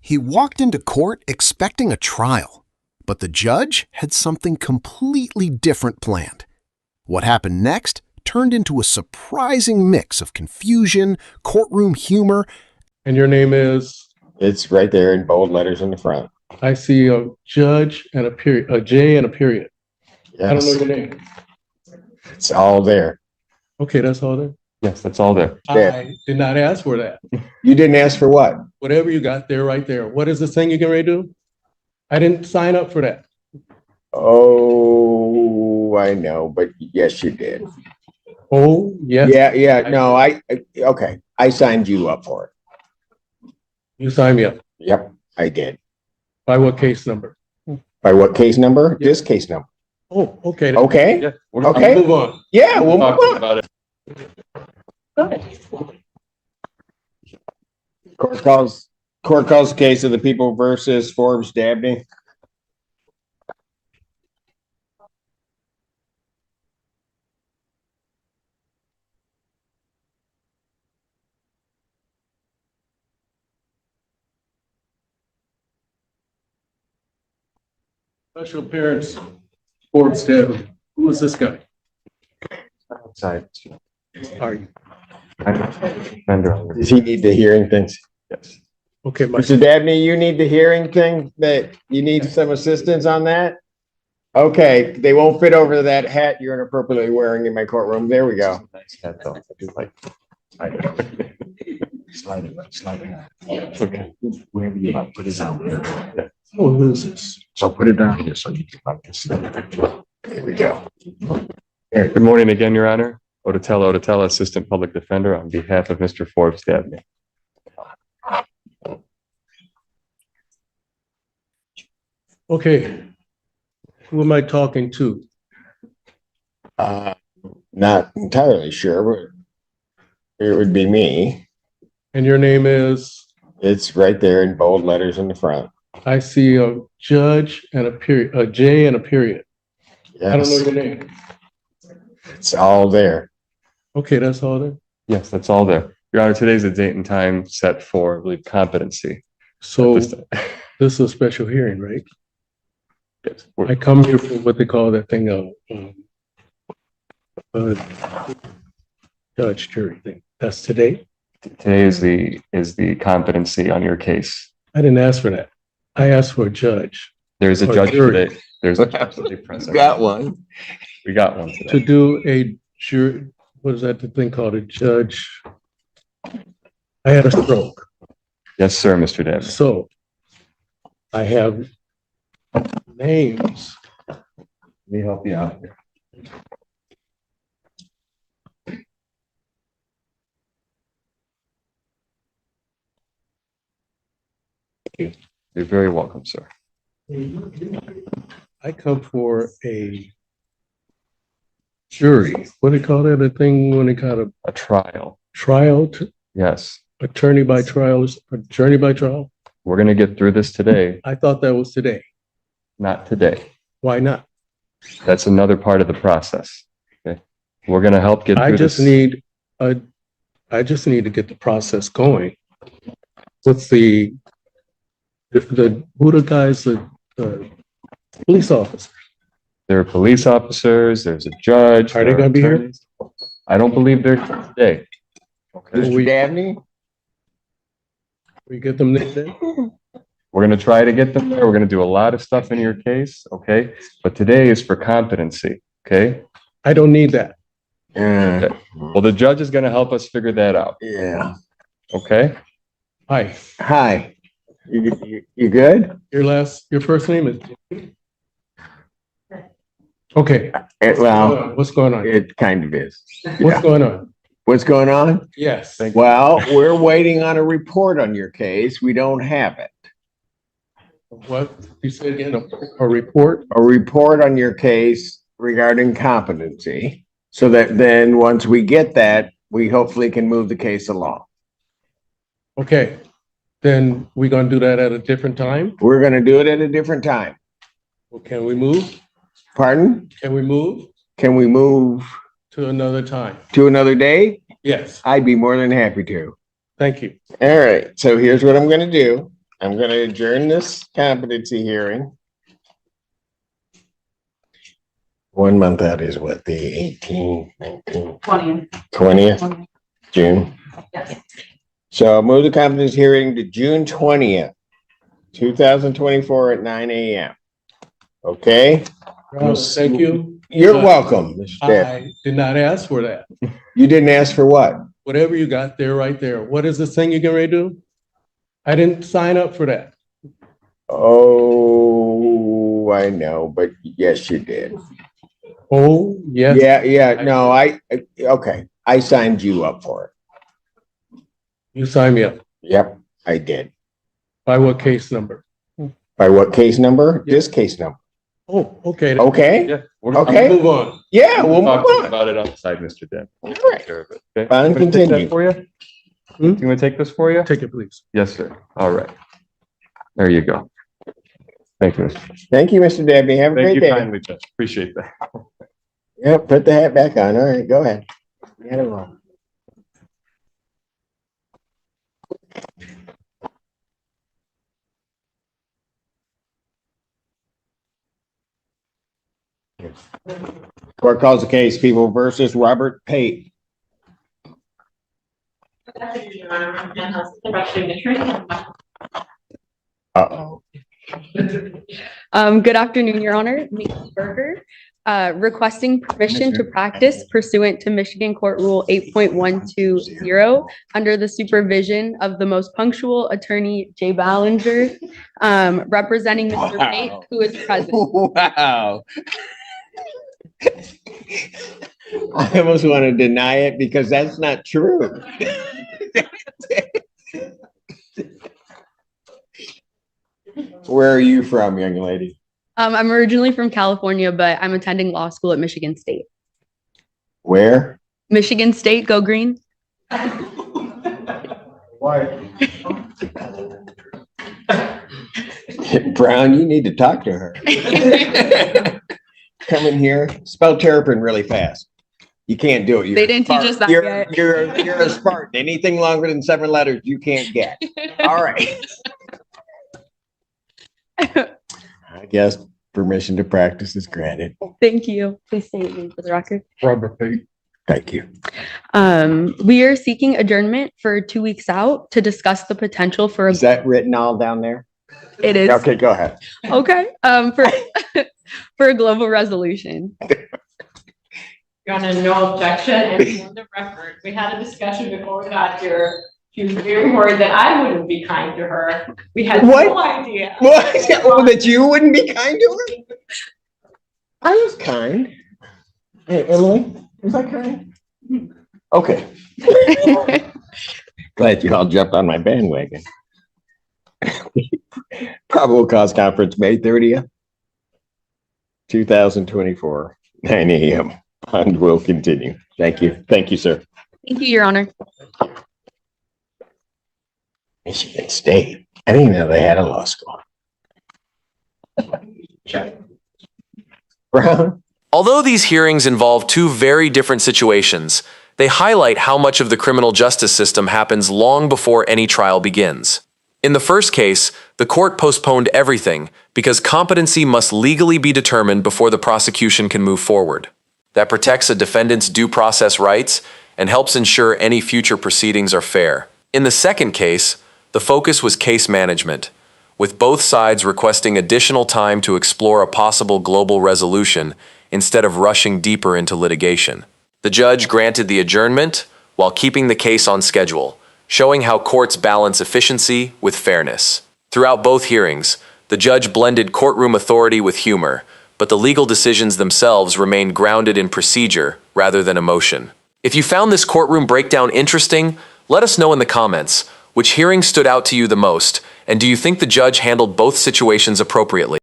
He walked into court expecting a trial, but the judge had something completely different planned. What happened next turned into a surprising mix of confusion, courtroom humor. And your name is? It's right there in bold letters in the front. I see a judge and a period, a J and a period. Yes. I don't know your name. It's all there. Okay, that's all there. Yes, that's all there. I did not ask for that. You didn't ask for what? Whatever you got there, right there. What is this thing you can ready to do? I didn't sign up for that. Oh, I know, but yes, you did. Oh, yes. Yeah. No, okay. I signed you up for it. You signed me up. Yep, I did. By what case number? By what case number? Yeah. This case number. Oh, okay. Okay. Yeah, Okay. Move on. Yeah, we'll move on. about it. Court calls the case of the people versus Forbes Dabney. Special appearance. Forbes Devin. Who is this guy? Outside. Are you? Does he need the hearing things? Yes. Okay, Mr. Dabney, you need the hearing thing, that you need some assistance on that? Okay, they won't fit over that hat you're inappropriately wearing in my courtroom. There we go. Nice hat though. I do like. Slide it. Okay. Wherever you like, put it down. Oh, who is this? So put it down here so you can like this. There we go. Good morning again, Your Honor. Odetella, Assistant Public Defender on behalf of Mr. Forbes Dabney. Okay. Who am I talking to? Not entirely sure, but it would be me. And your name is? It's right there in bold letters in the front. I see a judge and a period, a J and a period. Yes. I don't know your name. It's all there. Okay, that's all there. Yes, that's all there. Your Honor, today's the date and time set for, I believe, competency. So At this is a special hearing, right? Yes. I come here for what they call that thing, judge jury thing. That's today? Today is the competency on your case. I didn't ask for that. I asked for a judge. There's a Or judge jury. today. There's a judge today present. Got one. We got one To today. do a jury, what is that the thing called, a judge? I had a stroke. Yes, sir, Mr. Dabney. So I have names. Let me help you out here. You're very welcome, sir. I come for a jury. What do they call that? A thing when they got a A trial, yes. attorney by trial, attorney by trial? We're gonna get through this today, I thought that was today. not today. Why not? That's another part of the process. Okay, we're gonna help get I through just this. I just need to get the process going. What's the who the guys, the police officer? There are police officers, there's a judge. Are they there gonna be here? attorneys. I don't believe they're here today. Okay, Mr. Dabney? We get them there? we're gonna try to get them there. We're gonna do a lot of stuff in your case, okay? But today is for competency, okay? I don't need that. Yeah. Well, the judge is gonna help us figure that out, Yeah. okay? Hi, Hi. You good? your first name is? Okay, Well, what's going on? it kind of is. What's Yeah. going on? What's going on? Yes. Thank you. Well, we're waiting on a report on your case. We don't have it. What, you said again, a report? A report on your case regarding competency, so that then once we get that, we hopefully can move the case along. Okay, then we're gonna do that at a different time? We're gonna do it at a different time. Well, can we move? Pardon? Can we move Can we move to another time? to another day? Yes, I'd be more than happy to. thank you. All right, so here's what I'm gonna do. I'm going to adjourn this competency hearing. 1 month out is what, the 18th, 19th, 20th, June. Yes. So move the competency hearing to June 20th, 2024 at 9 a.m. Okay? Thank you. You're welcome, Mr. Chair. I did not ask for that. You didn't ask for what? Whatever you got there, right there. What is this thing you're getting ready to do? I didn't sign up for that. Oh, I know, but yes, you did. Oh, yes. Yeah, no, okay, I signed you up for it. You signed me up. Yep, I did. By what case number? By what case number? This case number. Oh, okay. Okay, Yeah. Okay. Move on. yeah, we'll move Talk on. about it outside, Mr. Dent. All right. Okay. Fine, Can I take that continue. for you? Hmm? You want to take this for you? Take it, please. Yes, sir. All right. There you go. Thank you, Mr. Thank you, Mr. Debbie. Have a Thank great you day. kindly, Judge. Appreciate that. Yep, put the hat back on. All right, go ahead. You had it wrong. Court calls the case People versus Robert Pate. Uh-oh. Good afternoon, Your Honor. Nikki Berger, requesting permission to practice pursuant to Michigan Court Rule 8.120 under the supervision of the most punctual attorney, Jay Ballinger, representing Mr. Pate, who is present. Wow. I almost want to deny it because that's not true. Where are you from, young lady? I'm originally from California, but I'm attending law school at Michigan State. Where? Michigan State, go green. Why? Brown, you need to talk to her. Come in here, spell terrapin really fast. You can't do it. You're They didn't teach us that yet. You're a Spartan. Anything longer than 7 letters, you can't get. All right. I guess permission to practice is granted. Thank you. Please state your name for the record. Robert Pate. Thank you. We are seeking adjournment for 2 weeks out to discuss the potential for Is that written all down there? it is Okay, go ahead. okay. For a global resolution. Your Honor, no objection, and for the record, we had a discussion before we got here. She was very worried that I wouldn't be kind to her. We had What? no idea. What? Oh, that you wouldn't be kind to her? I was kind. Hey, Emily, was I kind? Okay. Glad you all jumped on my bandwagon. Probable cause conference, May 30th, 2024, 9 a.m. And we'll continue. Thank you. Thank you, sir. Thank you, Your Honor. Michigan State. I didn't know they had a law school. Brown? Although these hearings involve two very different situations, they highlight how much of the criminal justice system happens long before any trial begins. In the first case, the court postponed everything because competency must legally be determined before the prosecution can move forward. That protects a defendant's due process rights and helps ensure any future proceedings are fair. In the second case, the focus was case management, with both sides requesting additional time to explore a possible global resolution instead of rushing deeper into litigation. The judge granted the adjournment while keeping the case on schedule, showing how courts balance efficiency with fairness. Throughout both hearings, the judge blended courtroom authority with humor, but the legal decisions themselves remained grounded in procedure rather than emotion. If you found this courtroom breakdown interesting, let us know in the comments. Which hearing stood out to you the most, and do you think the judge handled both situations appropriately?